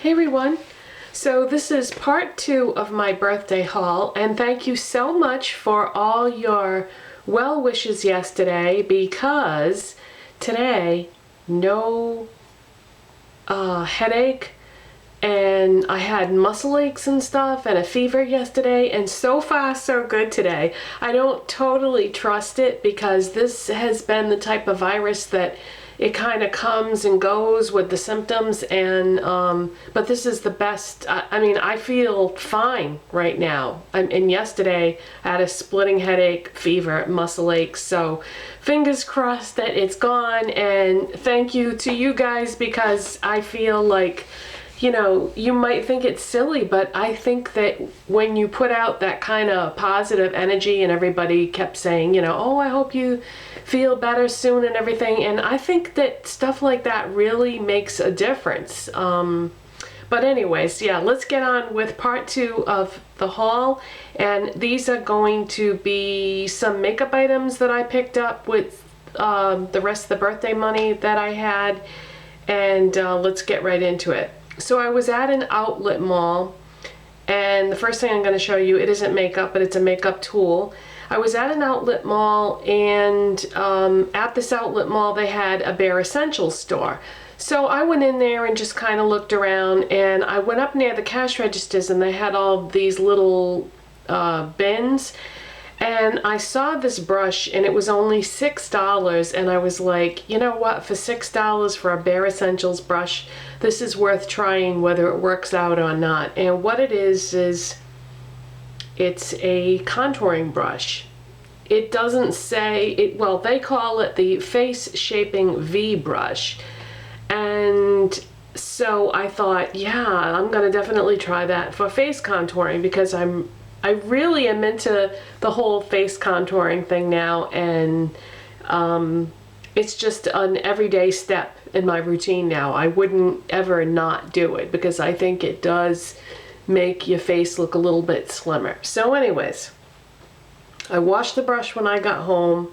Hey everyone! So this is part 2 of my birthday haul, and thank you so much for all your well wishes yesterday, because today no headache, and I had muscle aches and stuff and a fever yesterday, and so far so good today. I don't totally trust it because this has been the type of virus that it kind of comes and goes with the symptoms, and but this is the best. I mean, I feel fine right now. And yesterday I had a splitting headache, fever, muscle aches, so fingers crossed that it's gone. And thank you to you guys, because I feel like, you know, you might think it's silly, but I think that when you put out that kind of positive energy, and everybody kept saying, you know, oh, I hope you feel better soon and everything, and I think that stuff like that really makes a difference. But anyways, yeah, let's get on with part 2 of the haul, and these are going to be some makeup items that I picked up with the rest of the birthday money that I had, and let's get right into it. So I was at an outlet mall, and the first thing I'm going to show you, it isn't makeup, but it's a makeup tool. I was at an outlet mall, and at this outlet mall they had a bare essentials store. So I went in there and just kind of looked around, and I went up near the cash registers, and they had all these little bins. And I saw this brush, and it was only $6, and I was like, you know what, for $6 for a bare essentials brush, this is worth trying whether it works out or not. And what it is it's a contouring brush. It doesn't say it, well, they call it the face shaping V brush. And so I thought, yeah, I'm gonna definitely try that for face contouring, because I really am into the whole face contouring thing now, and it's just an everyday step in my routine now. I wouldn't ever not do it, because I think it does make your face look a little bit slimmer. So anyways, I washed the brush when I got home,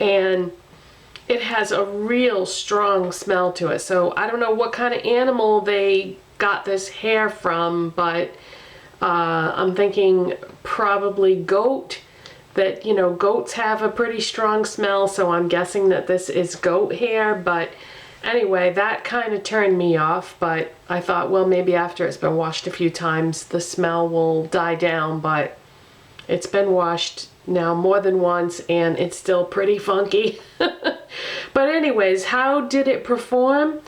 and it has a real strong smell to it. So I don't know what kind of animal they got this hair from, but I'm thinking probably goat. That, you know, goats have a pretty strong smell, so I'm guessing that this is goat hair. But anyway, that kind of turned me off, but I thought, well, maybe after it's been washed a few times the smell will die down. But it's been washed now more than once, and it's still pretty funky. But anyways, how did it perform?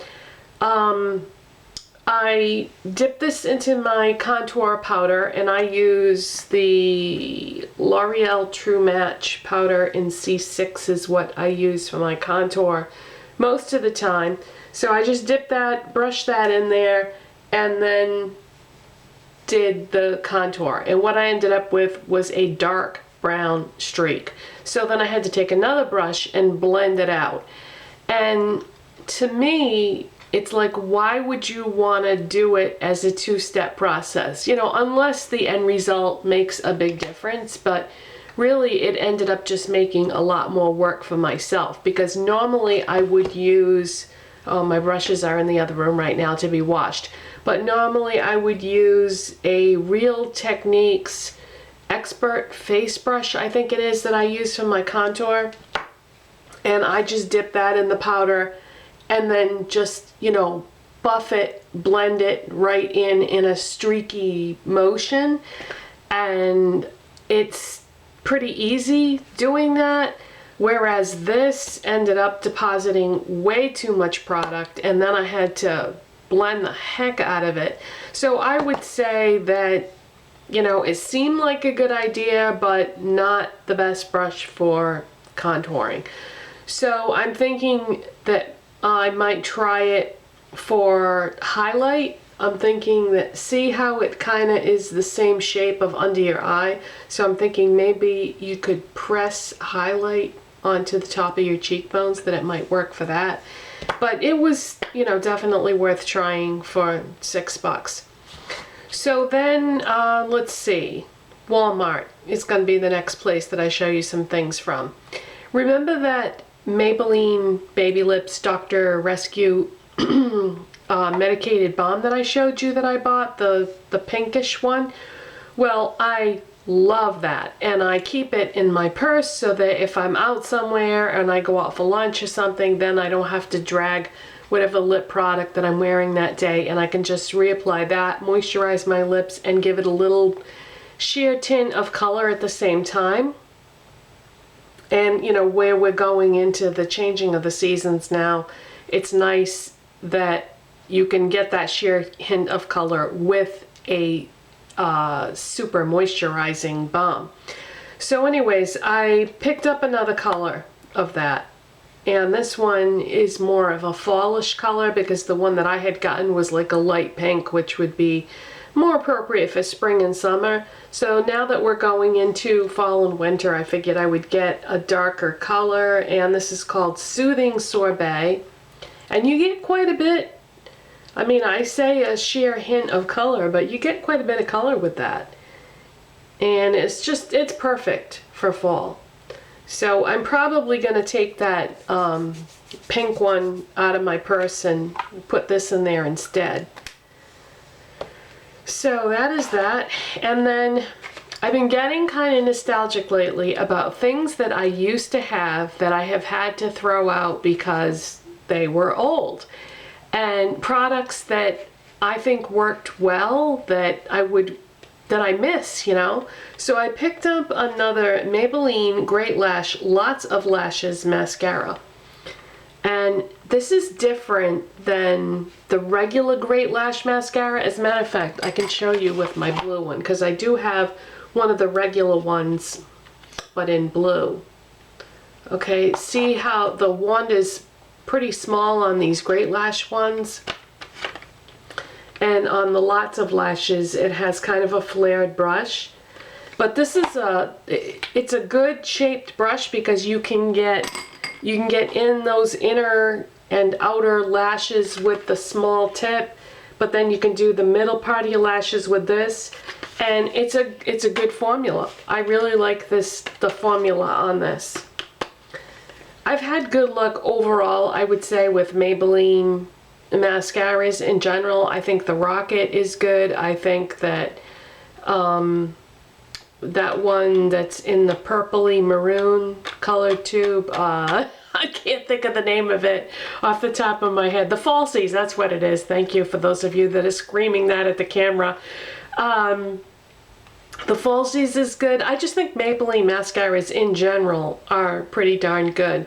I dip this into my contour powder, and I use the L'Oreal True Match powder in C6 is what I use for my contour most of the time. So I just dip that, brush that in there, and then did the contour. And what I ended up with was a dark brown streak. So then I had to take another brush and blend it out. And to me, it's like, why would you want to do it as a two-step process? You know, unless the end result makes a big difference. But really, it ended up just making a lot more work for myself, because normally I would use, oh, my brushes are in the other room right now to be washed, but normally I would use a Real Techniques Expert face brush, I think it is, that I use for my contour. And I just dip that in the powder, and then just, you know, buff it, blend it right in a streaky motion. And it's pretty easy doing that, whereas this ended up depositing way too much product, and then I had to blend the heck out of it. So I would say that, you know, it seemed like a good idea, but not the best brush for contouring. So I'm thinking that I might try it for highlight. I'm thinking that, see how it kind of is the same shape of under your eye? So I'm thinking maybe you could press highlight onto the top of your cheekbones, that it might work for that. But it was, you know, definitely worth trying for $6. So then, let's see, Walmart is going to be the next place that I show you some things from. Remember that Maybelline Baby Lips Dr. Rescue medicated balm that I showed you that I bought, the pinkish one. Well, I love that, and I keep it in my purse so that if I'm out somewhere and I go out for lunch or something, then I don't have to drag whatever lip product that I'm wearing that day, and I can just reapply that, moisturize my lips, and give it a little sheer tint of color at the same time. And you know, where we're going into the changing of the seasons now, it's nice that you can get that sheer hint of color with a super moisturizing balm. So anyways, I picked up another color of that, and this one is more of a fallish color because the one that I had gotten was like a light pink, which would be more appropriate for spring and summer. So now that we're going into fall and winter, I figured I would get a darker color, and this is called Soothing Sorbet, and you get quite a bit. I mean, I say a sheer hint of color, but you get quite a bit of color with that. And it's perfect for fall. So I'm probably going to take that pink one out of my purse and put this in there instead. So that is that. And then I've been getting kind of nostalgic lately about things that I used to have that I have had to throw out because they were old. And products that I think worked well that I miss, you know. So I picked up another Maybelline Great Lash Lots of Lashes mascara. And this is different than the regular Great Lash mascara. As a matter of fact, I can show you with my blue one, because I do have one of the regular ones, but in blue. Okay, see how the wand is pretty small on these Great Lash ones, and on the Lots of Lashes it has kind of a flared brush. But this is it's a good shaped brush because you can get in those inner and outer lashes with the small tip, but then you can do the middle part of your lashes with this, and it's a good formula. I really like the formula on this. I've had good luck overall, I would say, with Maybelline mascaras in general. I think the Rocket is good. I think that that one that's in the purpley maroon colored tube, I can't think of the name of it off the top of my head. The Falsies, that's what it is. Thank you for those of you that are screaming that at the camera. The Falsies is good. I just think Maybelline mascaras in general are pretty darn good.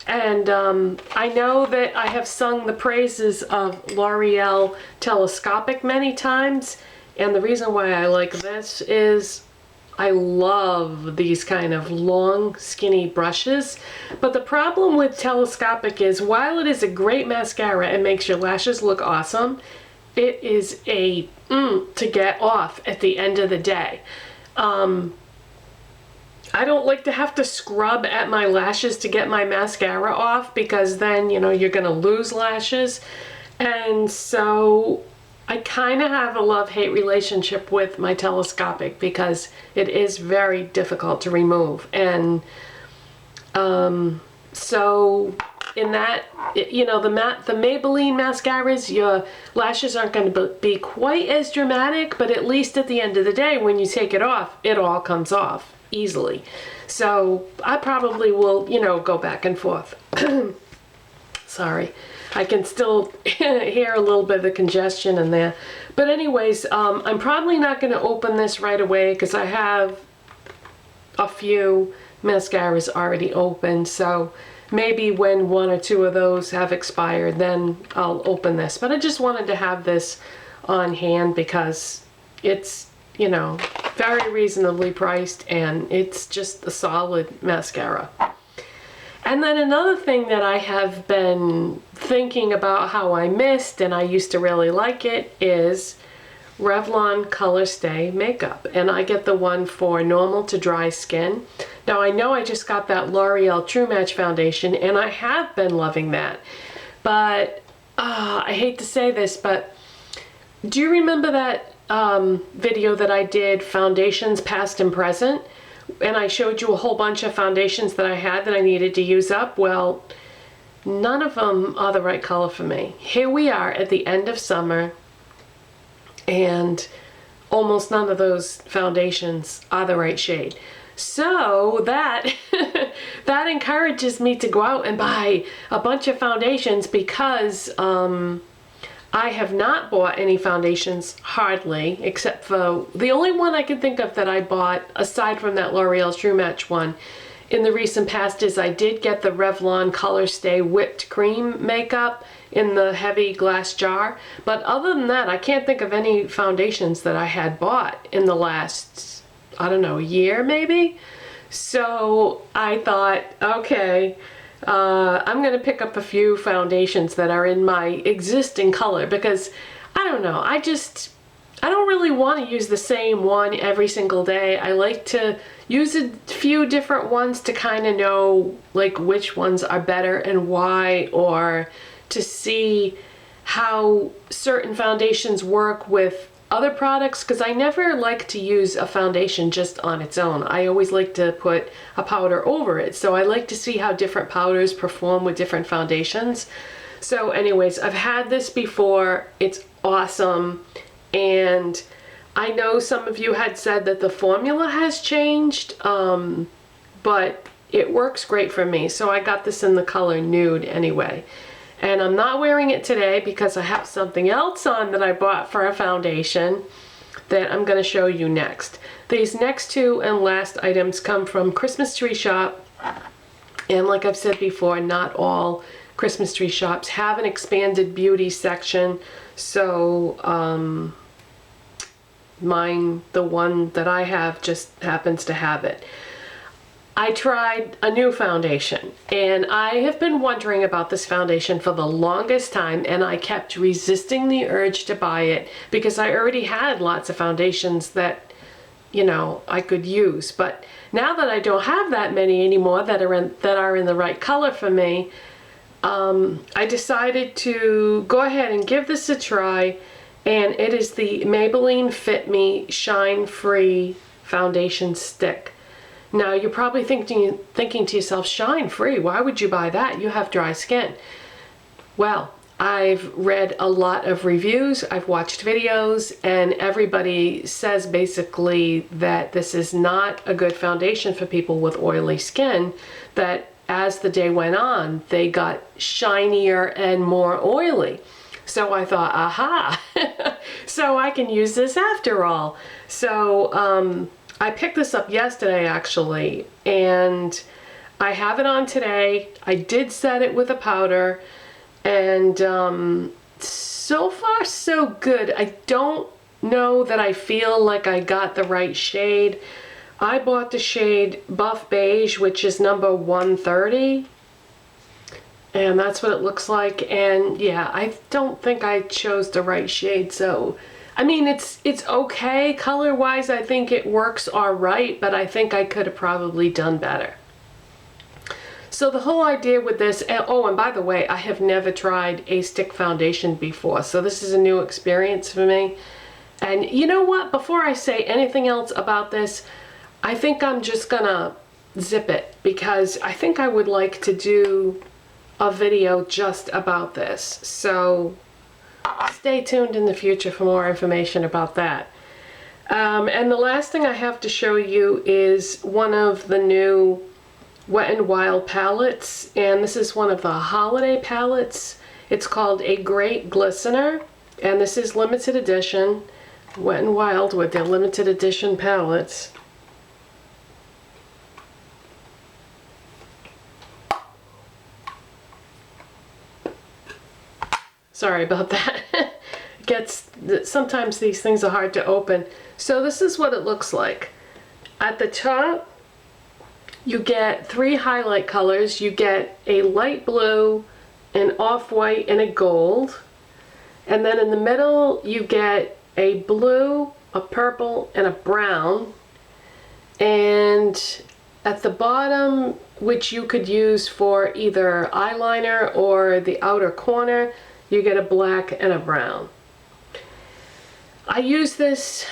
And I know that I have sung the praises of L'Oreal Telescopic many times, and the reason why I like this is I love these kind of long, skinny brushes. But the problem with Telescopic is, while it is a great mascara and makes your lashes look awesome, it is a to get off at the end of the day. I don't like to have to scrub at my lashes to get my mascara off, because then, you know, you're gonna lose lashes. And so I kind of have a love-hate relationship with my Telescopic because it is very difficult to remove. And so in that, you know, the Maybelline mascaras, your lashes aren't going to be quite as dramatic, but at least at the end of the day, when you take it off, it all comes off easily. So I probably will, you know, go back and forth. Sorry, I can still hear a little bit of the congestion in there. But anyways, I'm probably not going to open this right away because I have a few mascaras already open. So maybe when one or two of those have expired, then I'll open this. But I just wanted to have this on hand because it's, you know, very reasonably priced, and it's just a solid mascara. And then another thing that I have been thinking about how I missed, and I used to really like it, is Revlon Color Stay makeup. And I get the one for normal to dry skin. Now I know I just got that L'Oreal True Match foundation, and I have been loving that. But I hate to say this, but do you remember that video that I did, foundations past and present? And I showed you a whole bunch of foundations that I had that I needed to use up. Well, none of them are the right color for me. Here we are at the end of summer, and almost none of those foundations are the right shade. So that that encourages me to go out and buy a bunch of foundations, because I have not bought any foundations, hardly, except for the only one I can think of that I bought, aside from that L'Oreal's True Match one, in the recent past is I did get the Revlon Color Stay Whipped Cream makeup in the heavy glass jar. But other than that, I can't think of any foundations that I had bought in the last, I don't know, year maybe? So I thought, okay, I'm gonna pick up a few foundations that are in my existing color, because I don't know, I don't really want to use the same one every single day. I like to use a few different ones to kind of know like which ones are better and why, or to see how certain foundations work with other products, because I never like to use a foundation just on its own. I always like to put a powder over it. So I like to see how different powders perform with different foundations. So anyways, I've had this before. It's awesome. And I know some of you had said that the formula has changed, but it works great for me. So I got this in the color Nude anyway. And I'm not wearing it today because I have something else on that I bought for a foundation that I'm going to show you next. These next two and last items come from Christmas Tree Shop. And like I've said before, not all Christmas tree shops have an expanded beauty section. So mine, the one that I have, just happens to have it. I tried a new foundation, and I have been wondering about this foundation for the longest time, and I kept resisting the urge to buy it because I already had lots of foundations that, you know, I could use. But now that I don't have that many anymore that are in the right color for me, I decided to go ahead and give this a try, and it is the Maybelline Fit Me Shine Free Foundation Stick. Now you're probably thinking to yourself, shine free, why would you buy that? You have dry skin. Well, I've read a lot of reviews, I've watched videos, and everybody says basically that this is not a good foundation for people with oily skin, that as the day went on, they got shinier and more oily. So I thought, aha, so I can use this after all. So I picked this up yesterday actually, and I have it on today. I did set it with a powder, and so far so good. I don't know that I feel like I got the right shade. I bought the shade Buff Beige, which is number 130. And that's what it looks like. And yeah, I don't think I chose the right shade. So, I mean, it's okay. Color-wise, I think it works all right, but I think I could have probably done better. So the whole idea with this, oh, and by the way, I have never tried a stick foundation before. So this is a new experience for me. And you know what? Before I say anything else about this, I think I'm just gonna zip it, because I think I would like to do a video just about this. So stay tuned in the future for more information about that. And the last thing I have to show you is one of the new Wet n Wild palettes, and this is one of the holiday palettes. It's called A Great Glistener, and this is limited edition. Wet n Wild with their limited edition palettes. Sorry about that. Sometimes these things are hard to open. So this is what it looks like. At the top, you get 3 highlight colors. You get a light blue, an off-white, and a gold. And then in the middle, you get a blue, a purple, and a brown. And at the bottom, which you could use for either eyeliner or the outer corner, you get a black and a brown. I used this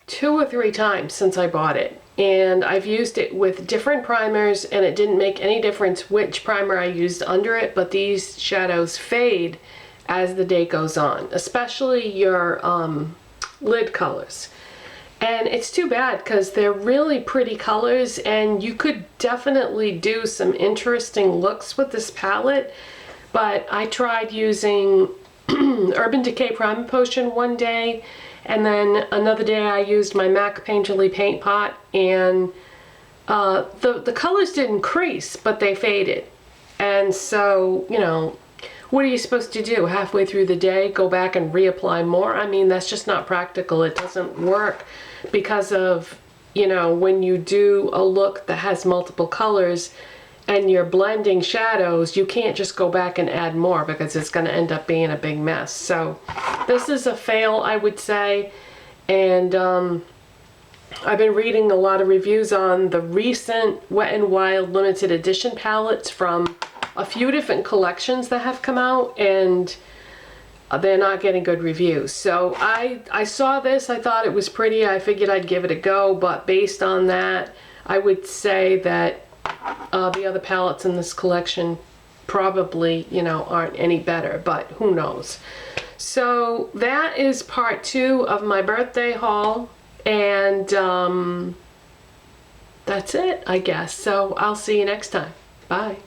2 or 3 times since I bought it, and I've used it with different primers, and it didn't make any difference which primer I used under it, but these shadows fade as the day goes on, especially your lid colors. And it's too bad because they're really pretty colors, and you could definitely do some interesting looks with this palette. But I tried using Urban Decay Primer Potion one day, and then another day I used my MAC Painterly Paint Pot, and the colors didn't crease, but they faded. And so, you know, what are you supposed to do? Halfway through the day, go back and reapply more? I mean, that's just not practical. It doesn't work because of, you know, when you do a look that has multiple colors and you're blending shadows, you can't just go back and add more because it's going to end up being a big mess. So this is a fail, I would say. And I've been reading a lot of reviews on the recent Wet n Wild limited edition palettes from a few different collections that have come out, and they're not getting good reviews. So I saw this, I thought it was pretty, I figured I'd give it a go, but based on that, I would say that the other palettes in this collection probably, you know, aren't any better, but who knows. So that is part 2 of my birthday haul, and that's it, I guess. So I'll see you next time. Bye.